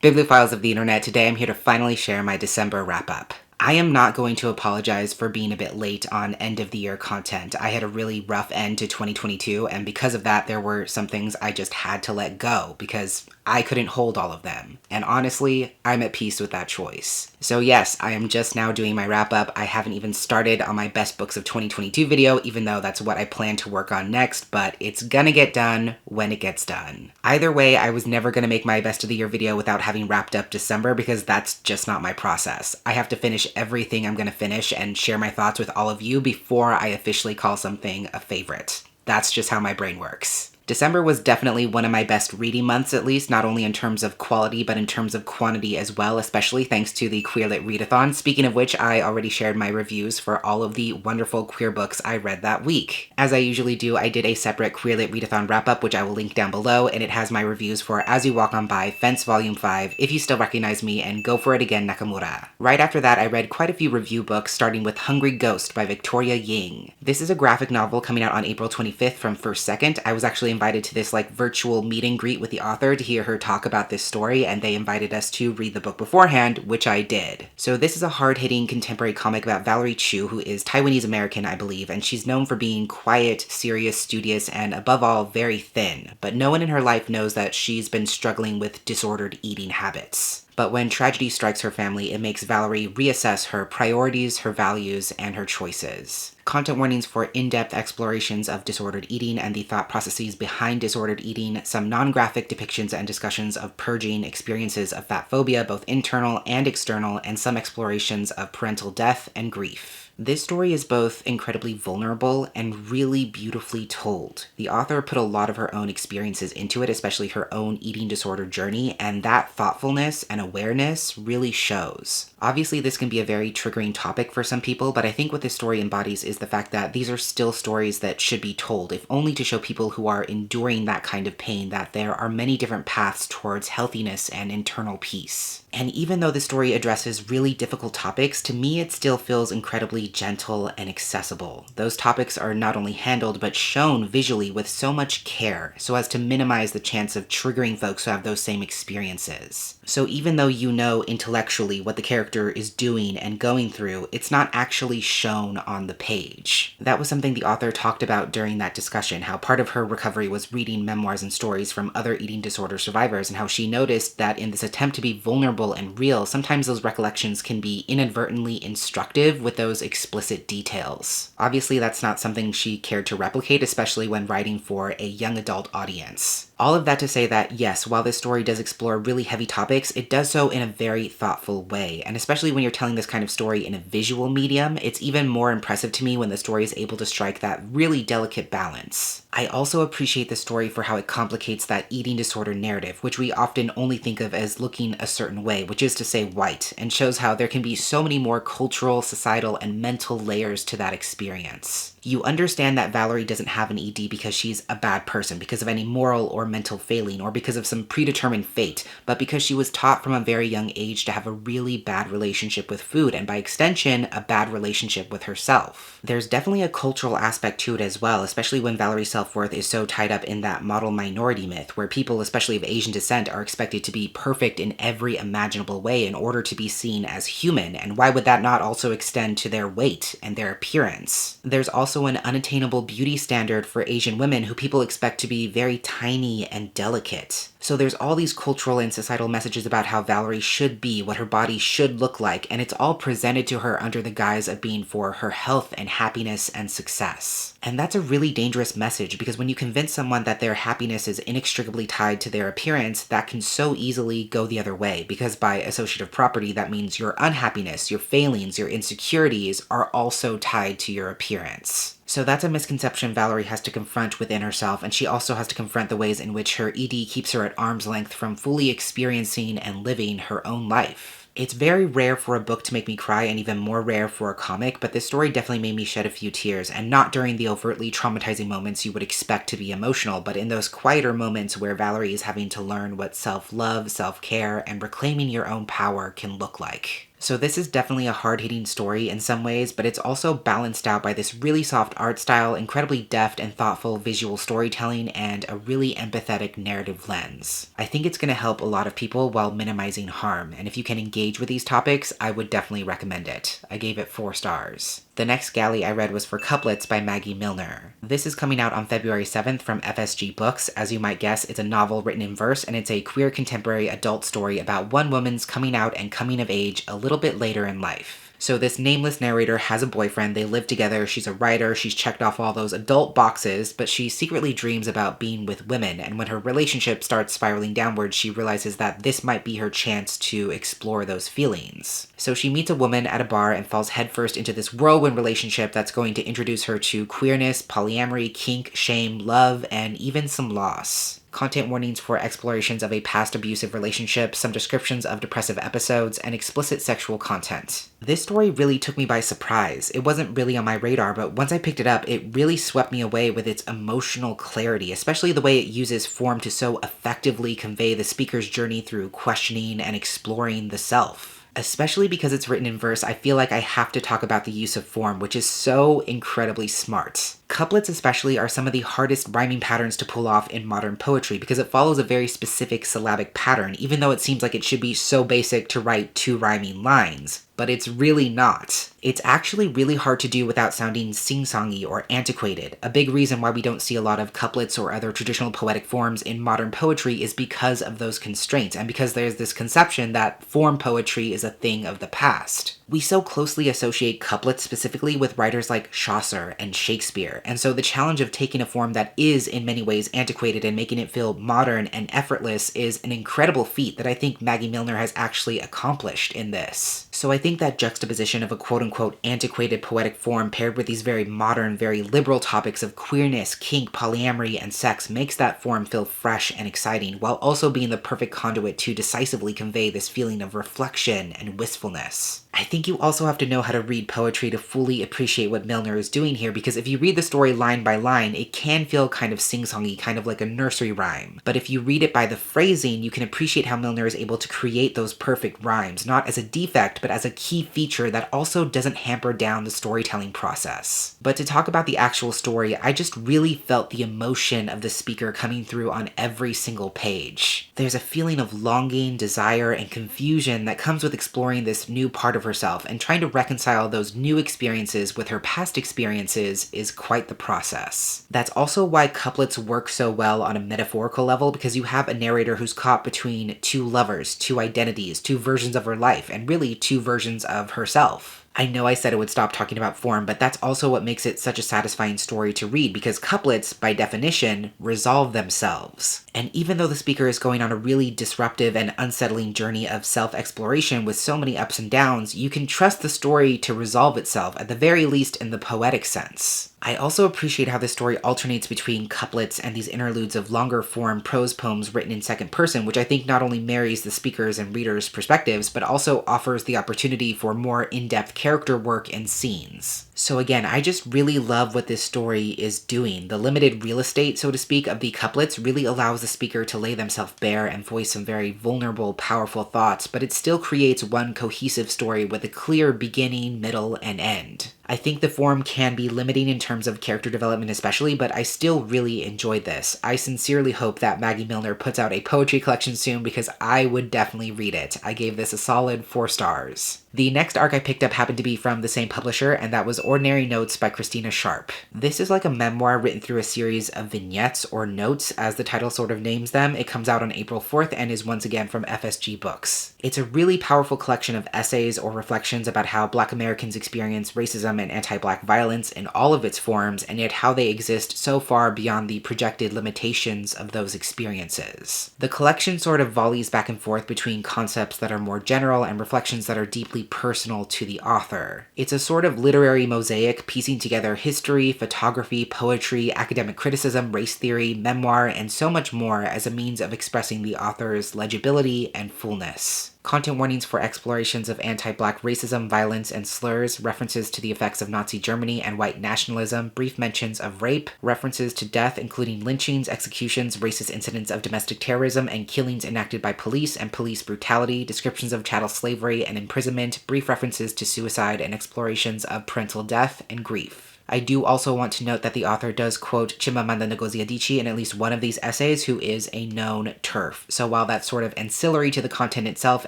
Bibliophiles of the internet, today I'm here to finally share my December wrap-up. I am not going to apologize for being a bit late on end-of-the-year content. I had a really rough end to 2022, and because of that, there were some things I just had to let go because I couldn't hold all of them. And honestly, I'm at peace with that choice. So yes, I am just now doing my wrap-up. I haven't even started on my best books of 2022 video, even though that's what I plan to work on next, but it's gonna get done when it gets done. Either way, I was never gonna make my best of the year video without having wrapped up December because that's just not my process. I have to finish everything I'm gonna finish and share my thoughts with all of you before I officially call something a favorite. That's just how my brain works. December was definitely one of my best reading months, at least, not only in terms of quality, but in terms of quantity as well, especially thanks to the Queer Lit Readathon, speaking of which I already shared my reviews for all of the wonderful queer books I read that week. As I usually do, I did a separate Queer Lit Readathon wrap-up, which I will link down below, and it has my reviews for As You Walk On By, Fence Volume 5, If You Still Recognize Me, and Go For It Again, Nakamura. Right after that, I read quite a few review books, starting with Hungry Ghost by Victoria Ying. This is a graphic novel coming out on April 25th from First Second. I was actually invited to this virtual meet and greet with the author to hear her talk about this story, and they invited us to read the book beforehand, which I did. So this is a hard-hitting contemporary comic about Valerie Chu, who is Taiwanese American, I believe, and she's known for being quiet, serious, studious, and above all, very thin. But no one in her life knows that she's been struggling with disordered eating habits. But when tragedy strikes her family, it makes Valerie reassess her priorities, her values, and her choices. Content warnings for in-depth explorations of disordered eating and the thought processes behind disordered eating, some non-graphic depictions and discussions of purging, experiences of fat phobia, both internal and external, and some explorations of parental death and grief. This story is both incredibly vulnerable and really beautifully told. The author put a lot of her own experiences into it, especially her own eating disorder journey, and that thoughtfulness and awareness really shows. Obviously, this can be a very triggering topic for some people, but I think what this story embodies is the fact that these are still stories that should be told, if only to show people who are enduring that kind of pain that there are many different paths towards healthiness and internal peace. And even though the story addresses really difficult topics, to me it still feels incredibly gentle and accessible. Those topics are not only handled, but shown visually with so much care, so as to minimize the chance of triggering folks who have those same experiences. So even though you know intellectually what the character is doing and going through, it's not actually shown on the page. That was something the author talked about during that discussion, how part of her recovery was reading memoirs and stories from other eating disorder survivors, and how she noticed that in this attempt to be vulnerable and real, sometimes those recollections can be inadvertently instructive with those explicit details. Obviously, that's not something she cared to replicate, especially when writing for a young adult audience. All of that to say that, yes, while this story does explore really heavy topics, it does so in a very thoughtful way, and especially when you're telling this kind of story in a visual medium, it's even more impressive to me when the story is able to strike that really delicate balance. I also appreciate the story for how it complicates that eating disorder narrative, which we often only think of as looking a certain way, which is to say white, and shows how there can be so many more cultural, societal, and mental layers to that experience. You understand that Valerie doesn't have an ED because she's a bad person, because of any moral or mental failing, or because of some predetermined fate, but because she was taught from a very young age to have a really bad relationship with food, and by extension, a bad relationship with herself. There's definitely a cultural aspect to it as well, especially when Valerie's self-worth is so tied up in that model minority myth, where people, especially of Asian descent, are expected to be perfect in every imaginable way in order to be seen as human, and why would that not also extend to their weight and their appearance? There's also an unattainable beauty standard for Asian women who people expect to be very tiny and delicate. So there's all these cultural and societal messages about how Valerie should be, what her body should look like, and it's all presented to her under the guise of being for her health and happiness and success. And that's a really dangerous message, because when you convince someone that their happiness is inextricably tied to their appearance, that can so easily go the other way, because by associative property, that means your unhappiness, your failings, your insecurities are also tied to your appearance. So that's a misconception Valerie has to confront within herself, and she also has to confront the ways in which her ED keeps her at arm's length from fully experiencing and living her own life. It's very rare for a book to make me cry, and even more rare for a comic, but this story definitely made me shed a few tears, and not during the overtly traumatizing moments you would expect to be emotional, but in those quieter moments where Valerie is having to learn what self-love, self-care, and reclaiming your own power can look like. So this is definitely a hard-hitting story in some ways, but it's also balanced out by this really soft art style, incredibly deft and thoughtful visual storytelling, and a really empathetic narrative lens. I think it's going to help a lot of people while minimizing harm, and if you can engage with these topics, I would definitely recommend it. I gave it 4 stars. The next galley I read was For Couplets by Maggie Milner. This is coming out on February 7th from FSG Books. As you might guess, it's a novel written in verse, and it's a queer contemporary adult story about one woman's coming out and coming of age a little bit later in life. So this nameless narrator has a boyfriend, they live together, she's a writer, she's checked off all those adult boxes, but she secretly dreams about being with women, and when her relationship starts spiraling downwards, she realizes that this might be her chance to explore those feelings. So she meets a woman at a bar and falls headfirst into this whirlwind relationship that's going to introduce her to queerness, polyamory, kink, shame, love, and even some loss. Content warnings for explorations of a past abusive relationship, some descriptions of depressive episodes, and explicit sexual content. This story really took me by surprise. It wasn't really on my radar, but once I picked it up, it really swept me away with its emotional clarity, especially the way it uses form to so effectively convey the speaker's journey through questioning and exploring the self. Especially because it's written in verse, I feel like I have to talk about the use of form, which is so incredibly smart. Couplets especially are some of the hardest rhyming patterns to pull off in modern poetry because it follows a very specific syllabic pattern, even though it seems like it should be so basic to write 2 rhyming lines. But it's really not. It's actually really hard to do without sounding sing-songy or antiquated. A big reason why we don't see a lot of couplets or other traditional poetic forms in modern poetry is because of those constraints, and because there's this conception that form poetry is a thing of the past. We so closely associate couplets specifically with writers like Chaucer and Shakespeare, and so the challenge of taking a form that is in many ways antiquated and making it feel modern and effortless is an incredible feat that I think Maggie Milner has actually accomplished in this. So I think that juxtaposition of a quote-unquote antiquated poetic form paired with these very modern, very liberal topics of queerness, kink, polyamory, and sex makes that form feel fresh and exciting, while also being the perfect conduit to decisively convey this feeling of reflection and wistfulness. I think you also have to know how to read poetry to fully appreciate what Milner is doing here, because if you read the story line by line, it can feel kind of sing-songy, kind of like a nursery rhyme. But if you read it by the phrasing, you can appreciate how Milner is able to create those perfect rhymes, not as a defect, but as a key feature that also doesn't hamper down the storytelling process. But to talk about the actual story, I just really felt the emotion of the speaker coming through on every single page. There's a feeling of longing, desire, and confusion that comes with exploring this new part of herself, and trying to reconcile those new experiences with her past experiences is quite the process. That's also why couplets work so well on a metaphorical level, because you have a narrator who's caught between 2 lovers, 2 identities, 2 versions of her life, and really 2 versions of herself. I know I said it would stop talking about form, but that's also what makes it such a satisfying story to read, because couplets, by definition, resolve themselves. And even though the speaker is going on a really disruptive and unsettling journey of self-exploration with so many ups and downs, you can trust the story to resolve itself, at the very least in the poetic sense. I also appreciate how this story alternates between couplets and these interludes of longer form prose poems written in second person, which I think not only marries the speaker's and reader's perspectives, but also offers the opportunity for more in-depth character work and scenes. So again, I just really love what this story is doing. The limited real estate, so to speak, of the couplets really allows the speaker to lay themselves bare and voice some very vulnerable, powerful thoughts, but it still creates one cohesive story with a clear beginning, middle, and end. I think the form can be limiting in terms of character development especially, but I still really enjoyed this. I sincerely hope that Maggie Milner puts out a poetry collection soon, because I would definitely read it. I gave this a solid 4 stars. The next arc I picked up happened to be from the same publisher, and that was Ordinary Notes by Christina Sharp. This is like a memoir written through a series of vignettes or notes, as the title sort of names them. It comes out on April 4th and is once again from FSG Books. It's a really powerful collection of essays or reflections about how Black Americans experience racism and anti-Black violence in all of its forms, and yet how they exist so far beyond the projected limitations of those experiences. The collection sort of volleys back and forth between concepts that are more general and reflections that are deeply personal to the author. It's a sort of literary mosaic piecing together history, photography, poetry, academic criticism, race theory, memoir, and so much more as a means of expressing the author's legibility and fullness. content warnings for explorations of anti-black racism, violence, and slurs, references to the effects of Nazi Germany and white nationalism, brief mentions of rape, references to death including lynchings, executions, racist incidents of domestic terrorism, and killings enacted by police and police brutality, descriptions of chattel slavery and imprisonment, brief references to suicide, and explorations of parental death and grief. I do also want to note that the author does quote Chimamanda Ngozi Adichie in at least one of these essays, who is a known TERF. So while that's sort of ancillary to the content itself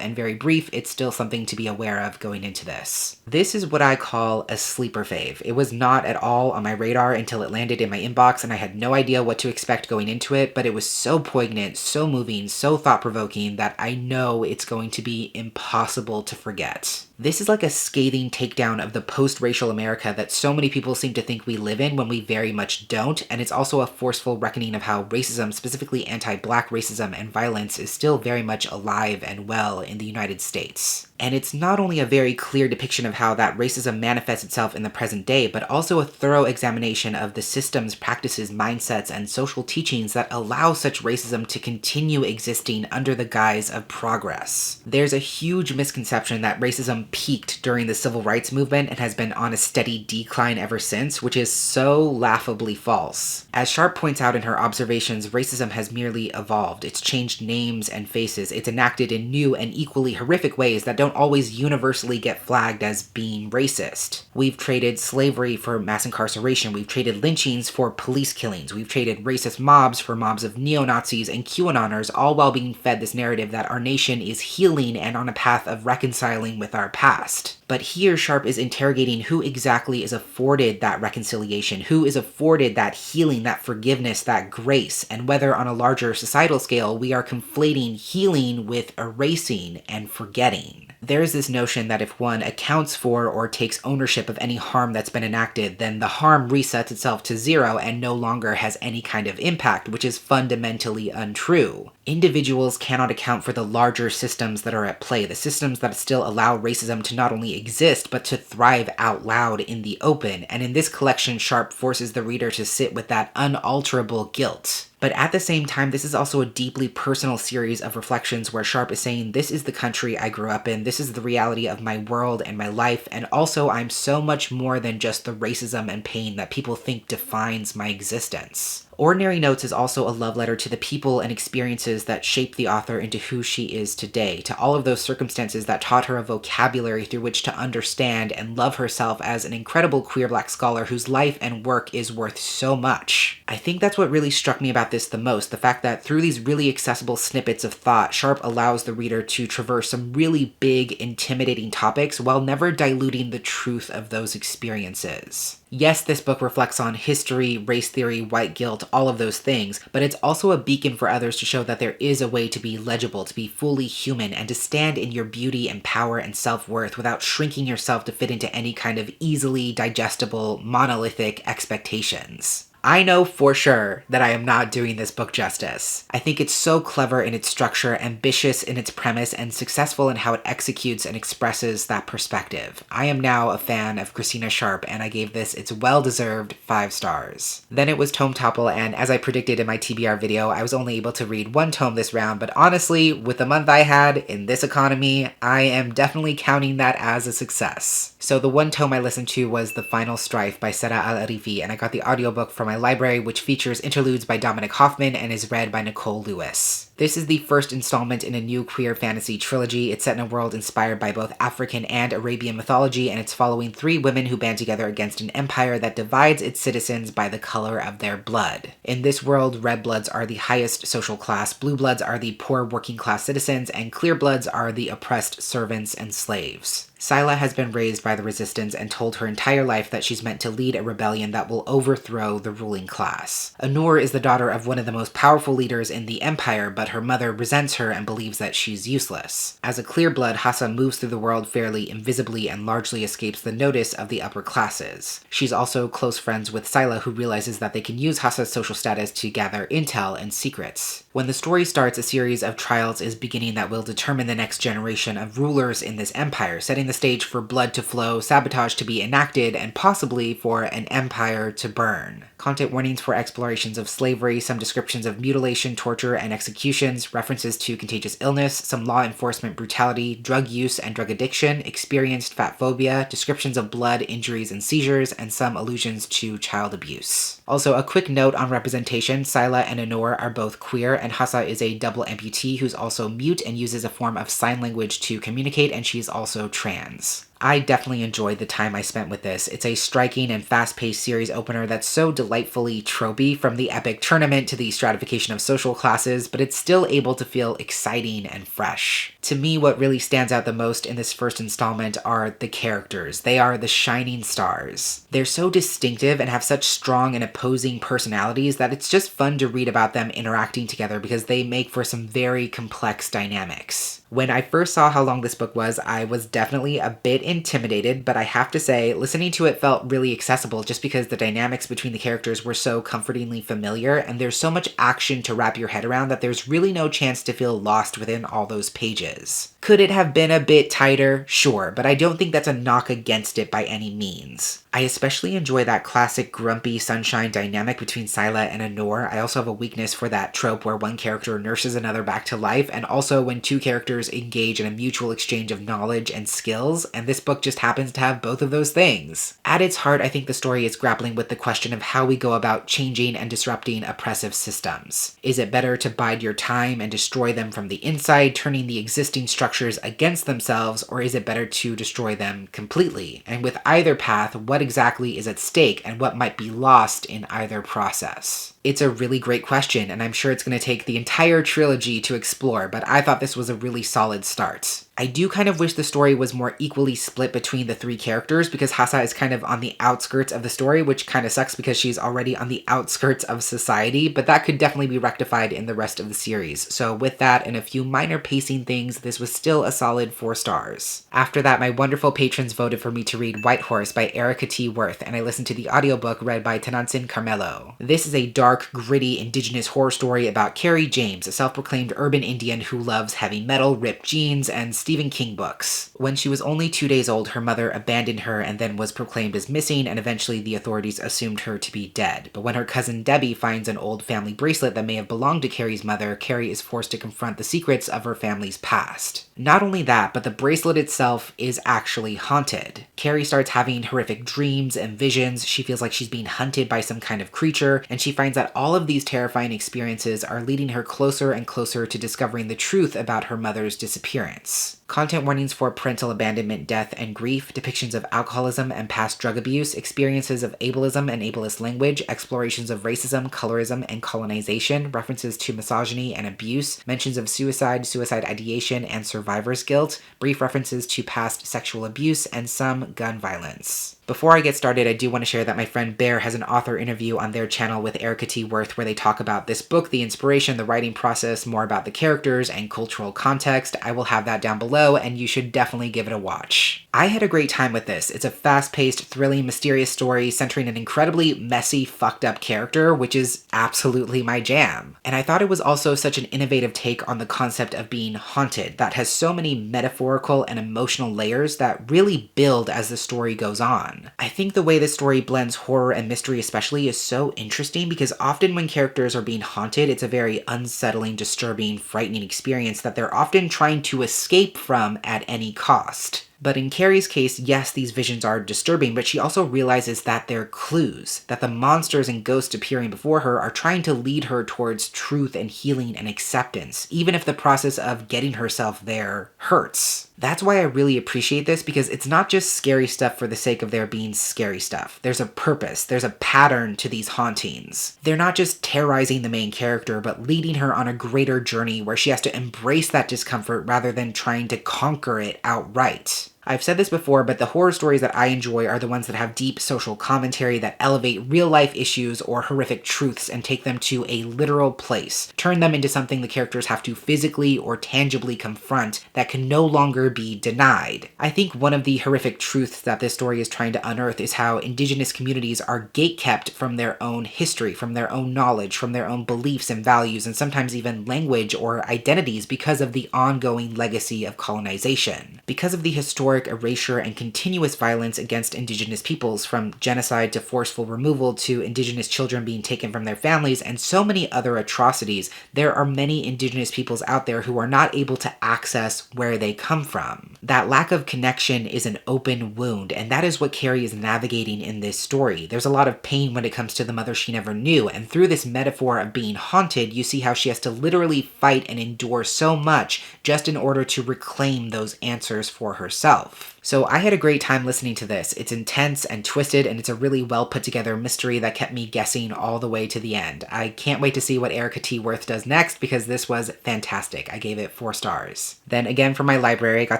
and very brief, it's still something to be aware of going into this. This is what I call a sleeper fave. It was not at all on my radar until it landed in my inbox and I had no idea what to expect going into it, but it was so poignant, so moving, so thought-provoking that I know it's going to be impossible to forget. This is like a scathing takedown of the post-racial America that so many people seem to think we live in when we very much don't, and it's also a forceful reckoning of how racism, specifically anti-black racism and violence, is still very much alive and well in the United States. And it's not only a very clear depiction of how that racism manifests itself in the present day, but also a thorough examination of the systems, practices, mindsets, and social teachings that allow such racism to continue existing under the guise of progress. There's a huge misconception that racism peaked during the civil rights movement and has been on a steady decline ever since, which is so laughably false. As Sharp points out in her observations, racism has merely evolved. It's changed names and faces. It's enacted in new and equally horrific ways that don't always universally get flagged as being racist. We've traded slavery for mass incarceration. We've traded lynchings for police killings. We've traded racist mobs for mobs of neo-Nazis and QAnoners, all while being fed this narrative that our nation is healing and on a path of reconciling with our past. But here Sharp is interrogating who exactly is afforded that reconciliation, who is afforded that healing, that forgiveness, that grace, and whether on a larger societal scale we are conflating healing with erasing and forgetting. There's this notion that if one accounts for or takes ownership of any harm that's been enacted, then the harm resets itself to zero and no longer has any kind of impact, which is fundamentally untrue. Individuals cannot account for the larger systems that are at play, the systems that still allow racism to not only exist, but to thrive out loud in the open, and in this collection, Sharp forces the reader to sit with that unalterable guilt. But at the same time, this is also a deeply personal series of reflections where Sharp is saying, this is the country I grew up in, this is the reality of my world and my life, and also I'm so much more than just the racism and pain that people think defines my existence. Ordinary Notes is also a love letter to the people and experiences that shaped the author into who she is today, to all of those circumstances that taught her a vocabulary through which to understand and love herself as an incredible queer Black scholar whose life and work is worth so much. I think that's what really struck me about this the most, the fact that through these really accessible snippets of thought, Sharp allows the reader to traverse some really big, intimidating topics while never diluting the truth of those experiences. Yes, this book reflects on history, race theory, white guilt, all of those things, but it's also a beacon for others to show that there is a way to be legible, to be fully human, and to stand in your beauty and power and self-worth without shrinking yourself to fit into any kind of easily digestible, monolithic expectations. I know for sure that I am not doing this book justice. I think it's so clever in its structure, ambitious in its premise, and successful in how it executes and expresses that perspective. I am now a fan of Christina Sharp, and I gave this its well-deserved 5 stars. Then it was Tome Topple, and as I predicted in my TBR video, I was only able to read 1 tome this round, but honestly, with the month I had in this economy, I am definitely counting that as a success. So the 1 tome I listened to was The Final Strife by Sara Al-Arifi, and I got the audiobook from my library, which features interludes by Dominic Hoffman and is read by Nicole Lewis. This is the first installment in a new queer fantasy trilogy. It's set in a world inspired by both African and Arabian mythology, and it's following 3 women who band together against an empire that divides its citizens by the color of their blood. In this world, red bloods are the highest social class, blue bloods are the poor working class citizens, and clear bloods are the oppressed servants and slaves. Scylla has been raised by the resistance and told her entire life that she's meant to lead a rebellion that will overthrow the ruling class. Anur is the daughter of one of the most powerful leaders in the empire, but her mother resents her and believes that she's useless. As a clear blood, Hassa moves through the world fairly invisibly and largely escapes the notice of the upper classes. She's also close friends with Scylla, who realizes that they can use Hassa's social status to gather intel and secrets. When the story starts, a series of trials is beginning that will determine the next generation of rulers in this empire, setting the stage for blood to flow, sabotage to be enacted, and possibly for an empire to burn. Content warnings for explorations of slavery, some descriptions of mutilation, torture, and executions, references to contagious illness, some law enforcement brutality, drug use and drug addiction, experienced fat phobia, descriptions of blood, injuries, and seizures, and some allusions to child abuse. Also, a quick note on representation, Sila and Anor are both queer, and Hassa is a double amputee who's also mute and uses a form of sign language to communicate, and she's also trans. I definitely enjoyed the time I spent with this. It's a striking and fast-paced series opener that's so delightfully tropey, from the epic tournament to the stratification of social classes, but it's still able to feel exciting and fresh. To me, what really stands out the most in this first installment are the characters. They are the shining stars. They're so distinctive and have such strong and opposing personalities that it's just fun to read about them interacting together because they make for some very complex dynamics. When I first saw how long this book was, I was definitely a bit intimidated, but I have to say, listening to it felt really accessible just because the dynamics between the characters were so comfortingly familiar, and there's so much action to wrap your head around that there's really no chance to feel lost within all those pages. Could it have been a bit tighter? Sure, but I don't think that's a knock against it by any means. I especially enjoy that classic grumpy sunshine dynamic between Sila and Anor. I also have a weakness for that trope where one character nurses another back to life, and also when two characters engage in a mutual exchange of knowledge and skills, and this book just happens to have both of those things. At its heart, I think the story is grappling with the question of how we go about changing and disrupting oppressive systems. Is it better to bide your time and destroy them from the inside, turning the existing structures against themselves, or is it better to destroy them completely? And with either path, what exactly is at stake and what might be lost in either process? It's a really great question, and I'm sure it's going to take the entire trilogy to explore, but I thought this was a really solid start. I do kind of wish the story was more equally split between the three characters, because Hassa is kind of on the outskirts of the story, which kind of sucks because she's already on the outskirts of society, but that could definitely be rectified in the rest of the series. So with that and a few minor pacing things, this was still a solid 4 stars. After that, my wonderful patrons voted for me to read White Horse by Erica T. Worth, and I listened to the audiobook read by Tanansin Carmelo. This is a dark, gritty, indigenous horror story about Carrie James, a self-proclaimed urban Indian who loves heavy metal, ripped jeans, and Stephen King books. When she was only 2 days old, her mother abandoned her and then was proclaimed as missing, and eventually the authorities assumed her to be dead. But when her cousin Debbie finds an old family bracelet that may have belonged to Carrie's mother, Carrie is forced to confront the secrets of her family's past. Not only that, but the bracelet itself is actually haunted. Carrie starts having horrific dreams and visions, she feels like she's being hunted by some kind of creature, and she finds that all of these terrifying experiences are leading her closer and closer to discovering the truth about her mother's disappearance. Content warnings for parental abandonment, death, and grief, depictions of alcoholism and past drug abuse, experiences of ableism and ableist language, explorations of racism, colorism, and colonization, references to misogyny and abuse, mentions of suicide, suicide ideation, and survivor's guilt, brief references to past sexual abuse, and some gun violence. Before I get started, I do want to share that my friend Bear has an author interview on their channel with Erica T. Worth where they talk about this book, the inspiration, the writing process, more about the characters, and cultural context. I will have that down below, and you should definitely give it a watch. I had a great time with this. It's a fast-paced, thrilling, mysterious story centering an incredibly messy, fucked up character, which is absolutely my jam. And I thought it was also such an innovative take on the concept of being haunted that has so many metaphorical and emotional layers that really build as the story goes on. I think the way the story blends horror and mystery especially is so interesting because often when characters are being haunted, it's a very unsettling, disturbing, frightening experience that they're often trying to escape from at any cost. But in Carrie's case, yes, these visions are disturbing, but she also realizes that they're clues, that the monsters and ghosts appearing before her are trying to lead her towards truth and healing and acceptance, even if the process of getting herself there hurts. That's why I really appreciate this, because it's not just scary stuff for the sake of there being scary stuff. There's a purpose, there's a pattern to these hauntings. They're not just terrorizing the main character, but leading her on a greater journey where she has to embrace that discomfort rather than trying to conquer it outright. I've said this before, but the horror stories that I enjoy are the ones that have deep social commentary, that elevate real-life issues or horrific truths and take them to a literal place, turn them into something the characters have to physically or tangibly confront that can no longer be denied. I think one of the horrific truths that this story is trying to unearth is how Indigenous communities are gatekept from their own history, from their own knowledge, from their own beliefs and values, and sometimes even language or identities because of the ongoing legacy of colonization. Because of the historic erasure and continuous violence against Indigenous peoples, from genocide to forceful removal to Indigenous children being taken from their families, and so many other atrocities, there are many Indigenous peoples out there who are not able to access where they come from. That lack of connection is an open wound, and that is what Carrie is navigating in this story. There's a lot of pain when it comes to the mother she never knew, and through this metaphor of being haunted, you see how she has to literally fight and endure so much just in order to reclaim those answers for herself. So I had a great time listening to this. It's intense and twisted, and it's a really well put together mystery that kept me guessing all the way to the end. I can't wait to see what Erica T. Worth does next because this was fantastic. I gave it 4 stars. Then again from my library, I got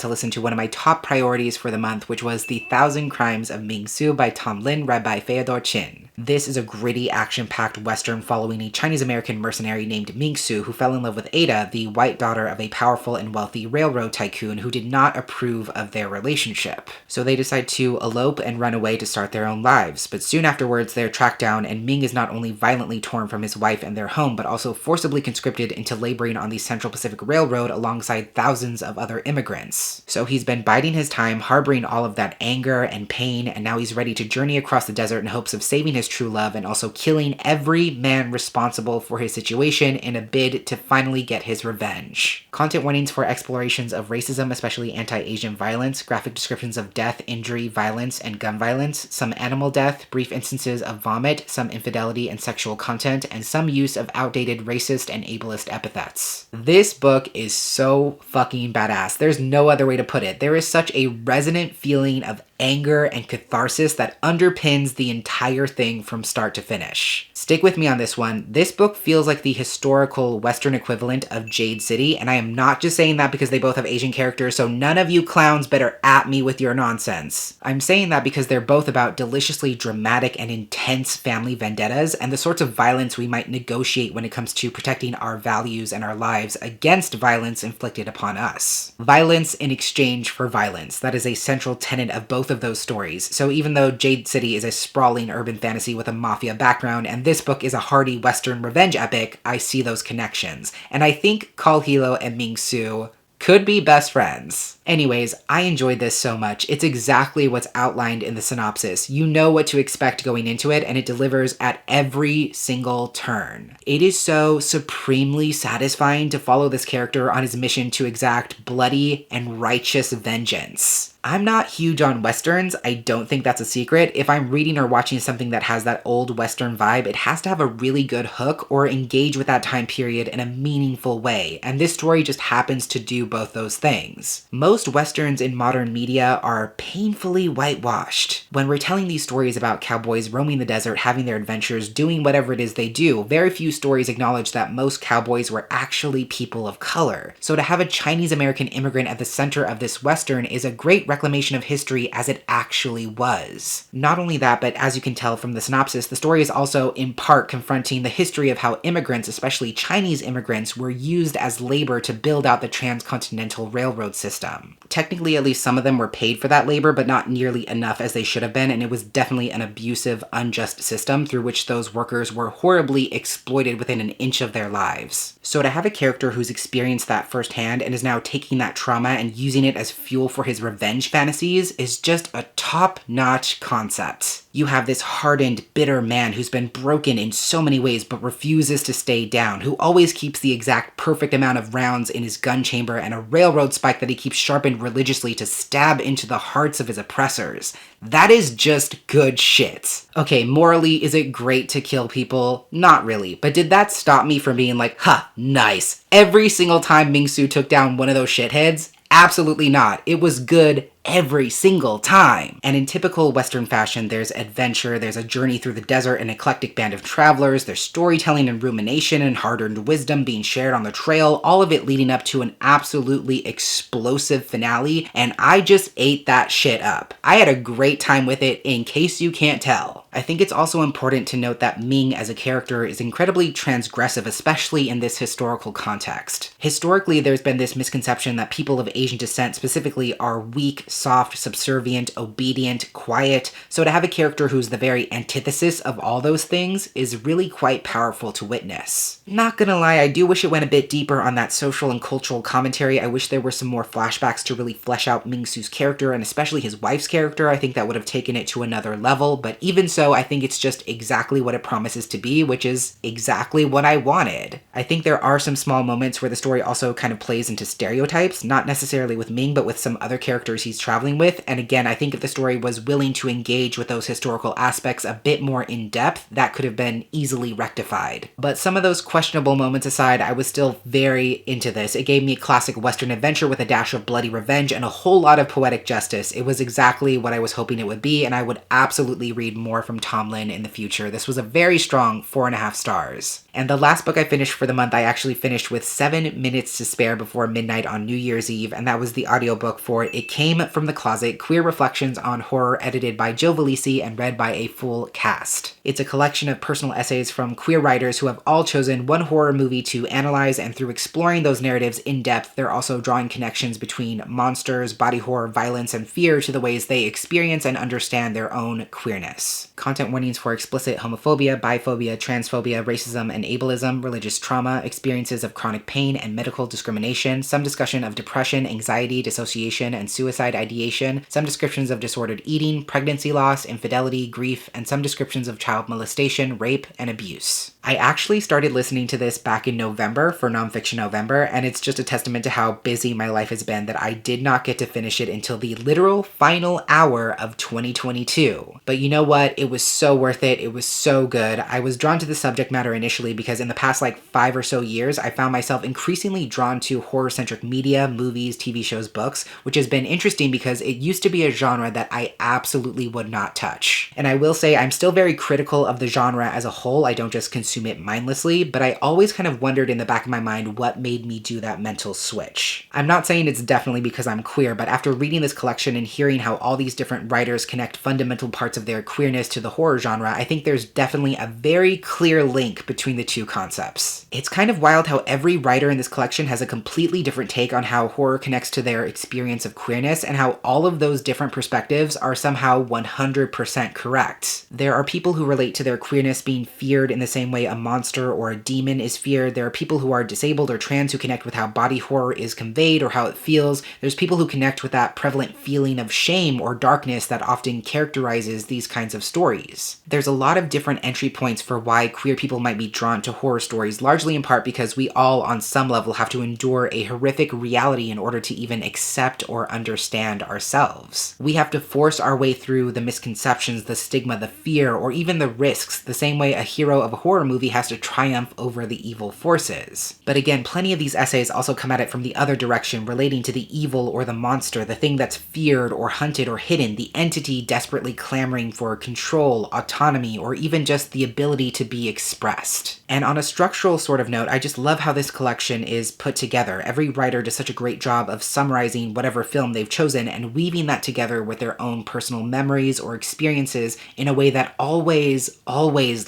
to listen to one of my top priorities for the month, which was The Thousand Crimes of Ming Su by Tom Lin, read by Feodor Chin. This is a gritty, action-packed western following a Chinese-American mercenary named Ming Su who fell in love with Ada, the white daughter of a powerful and wealthy railroad tycoon who did not approve of their relationship. So they decide to elope and run away to start their own lives, but soon afterwards they're tracked down and Ming is not only violently torn from his wife and their home, but also forcibly conscripted into laboring on the Central Pacific Railroad alongside thousands of other immigrants. So he's been biding his time, harboring all of that anger and pain, and now he's ready to journey across the desert in hopes of saving his true love and also killing every man responsible for his situation in a bid to finally get his revenge. Content warnings for explorations of racism, especially anti-Asian violence, graphic descriptions of death, injury, violence, and gun violence, some animal death, brief instances of vomit, some infidelity and sexual content, and some use of outdated racist and ableist epithets. This book is so fucking badass. There's no other way to put it. There is such a resonant feeling of anger and catharsis that underpins the entire thing from start to finish. Stick with me on this one. This book feels like the historical Western equivalent of Jade City, and I am not just saying that because they both have Asian characters, so none of you clowns better at me with your nonsense. I'm saying that because they're both about deliciously dramatic and intense family vendettas and the sorts of violence we might negotiate when it comes to protecting our values and our lives against violence inflicted upon us. Violence in exchange for violence. That is a central tenet of both of those stories. So even though Jade City is a sprawling urban fantasy with a mafia background, and this book is a hearty Western revenge epic, I see those connections. And I think Call Hilo and Ming Su could be best friends. Anyways, I enjoyed this so much. It's exactly what's outlined in the synopsis. You know what to expect going into it, and it delivers at every single turn. It is so supremely satisfying to follow this character on his mission to exact bloody and righteous vengeance. I'm not huge on Westerns. I don't think that's a secret. If I'm reading or watching something that has that old Western vibe, it has to have a really good hook or engage with that time period in a meaningful way, and this story just happens to do both those things. Most Westerns in modern media are painfully whitewashed. When we're telling these stories about cowboys roaming the desert, having their adventures, doing whatever it is they do, very few stories acknowledge that most cowboys were actually people of color. So to have a Chinese-American immigrant at the center of this Western is a great reclamation of history as it actually was. Not only that, but as you can tell from the synopsis, the story is also in part confronting the history of how immigrants, especially Chinese immigrants, were used as labor to build out the transcontinental railroad system. Technically, at least some of them were paid for that labor, but not nearly enough as they should have been, and it was definitely an abusive, unjust system through which those workers were horribly exploited within an inch of their lives. So to have a character who's experienced that firsthand and is now taking that trauma and using it as fuel for his revenge fantasies is just a top-notch concept. You have this hardened, bitter man who's been broken in so many ways but refuses to stay down, who always keeps the exact perfect amount of rounds in his gun chamber and a railroad spike that he keeps sharpened religiously to stab into the hearts of his oppressors. That is just good shit. Okay, morally, is it great to kill people? Not really, but did that stop me from being like, ha, nice, every single time Ming Su took down one of those shitheads? Absolutely not. It was good every single time. And in typical Western fashion, there's adventure, there's a journey through the desert, an eclectic band of travelers, there's storytelling and rumination and hard-earned wisdom being shared on the trail, all of it leading up to an absolutely explosive finale, and I just ate that shit up. I had a great time with it, in case you can't tell. I think it's also important to note that Ming as a character is incredibly transgressive, especially in this historical context. Historically, there's been this misconception that people of Asian descent specifically are weak, soft, subservient, obedient, quiet, so to have a character who's the very antithesis of all those things is really quite powerful to witness. Not gonna lie, I do wish it went a bit deeper on that social and cultural commentary. I wish there were some more flashbacks to really flesh out Ming Su's character, and especially his wife's character. I think that would have taken it to another level, but even so, I think it's just exactly what it promises to be, which is exactly what I wanted. I think there are some small moments where the story also kind of plays into stereotypes, not necessarily with Ming, but with some other characters he's traveling with, and again, I think if the story was willing to engage with those historical aspects a bit more in depth, that could have been easily rectified. But some of those questionable moments aside, I was still very into this. It gave me a classic Western adventure with a dash of bloody revenge and a whole lot of poetic justice. It was exactly what I was hoping it would be, and I would absolutely read more from Tom Lin in the future. This was a very strong 4.5 stars. And the last book I finished for the month, I actually finished with 7 minutes to spare before midnight on New Year's Eve, and that was the audiobook for It Came From the Closet, Queer Reflections on Horror, edited by Joe Velisi and read by a full cast. It's a collection of personal essays from queer writers who have all chosen one horror movie to analyze, and through exploring those narratives in depth, they're also drawing connections between monsters, body horror, violence, and fear to the ways they experience and understand their own queerness. Content warnings for explicit homophobia, biphobia, transphobia, racism and ableism, religious trauma, experiences of chronic pain and medical discrimination, some discussion of depression, anxiety, dissociation, and suicide ideation, some descriptions of disordered eating, pregnancy loss, infidelity, grief, and some descriptions of child molestation, rape, and abuse. I actually started listening to this back in November for Nonfiction November, and it's just a testament to how busy my life has been that I did not get to finish it until the literal final hour of 2022. But you know what? It was so worth it. It was so good. I was drawn to the subject matter initially because in the past 5 or so years, I found myself increasingly drawn to horror-centric media, movies, TV shows, books, which has been interesting because it used to be a genre that I absolutely would not touch. And I will say I'm still very critical of the genre as a whole. I don't just consume it mindlessly, but I always kind of wondered in the back of my mind what made me do that mental switch. I'm not saying it's definitely because I'm queer, but after reading this collection and hearing how all these different writers connect fundamental parts of their queerness to the horror genre, I think there's definitely a very clear link between the two concepts. It's kind of wild how every writer in this collection has a completely different take on how horror connects to their experience of queerness, and how all of those different perspectives are somehow 100% correct. There are people who relate to their queerness being feared in the same way a monster or a demon is feared. There are people who are disabled or trans who connect with how body horror is conveyed or how it feels. There's people who connect with that prevalent feeling of shame or darkness that often characterizes these kinds of stories. There's a lot of different entry points for why queer people might be drawn to horror stories, largely in part because we all on some level have to endure a horrific reality in order to even accept or understand ourselves. We have to force our way through the misconceptions, the stigma, the fear, or even the risks, the same way a hero of a horror movie has to triumph over the evil forces. But again, plenty of these essays also come at it from the other direction, relating to the evil or the monster, the thing that's feared or hunted or hidden, the entity desperately clamoring for control, autonomy, or even just the ability to be expressed. And on a structural sort of note, I just love how this collection is put together. Every writer does such a great job of summarizing whatever film they've chosen and weaving that together with their own personal memories or experiences in a way that always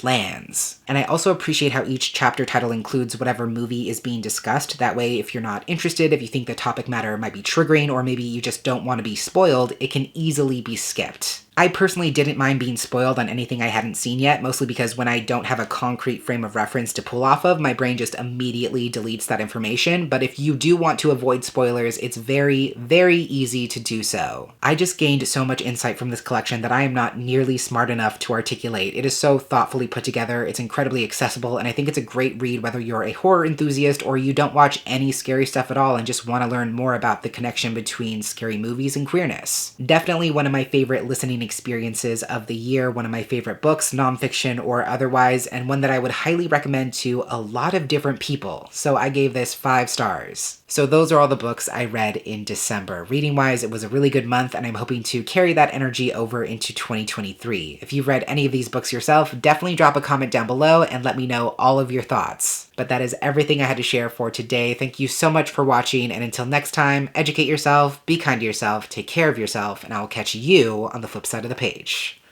lands. And I also appreciate how each chapter title includes whatever movie is being discussed. That way, if you're not interested, if you think the topic matter might be triggering, or maybe you just don't want to be spoiled, it can easily be skipped. I personally didn't mind being spoiled on anything I hadn't seen yet, mostly because when I don't have a concrete frame of reference to pull off of, my brain just immediately deletes that information. But if you do want to avoid spoilers, it's very, very easy to do so. I just gained so much insight from this collection that I am not nearly smart enough to articulate. It is so thoughtfully put together, it's incredibly accessible, and I think it's a great read whether you're a horror enthusiast or you don't watch any scary stuff at all and just want to learn more about the connection between scary movies and queerness. Definitely one of my favorite listening experiences of the year, one of my favorite books, nonfiction or otherwise, and one that I would highly recommend to a lot of different people. So I gave this 5 stars. So those are all the books I read in December. Reading-wise, it was a really good month, and I'm hoping to carry that energy over into 2023. If you've read any of these books yourself, definitely drop a comment down below and let me know all of your thoughts. But that is everything I had to share for today. Thank you so much for watching, and until next time, educate yourself, be kind to yourself, take care of yourself, and I will catch you on the flip side of the page.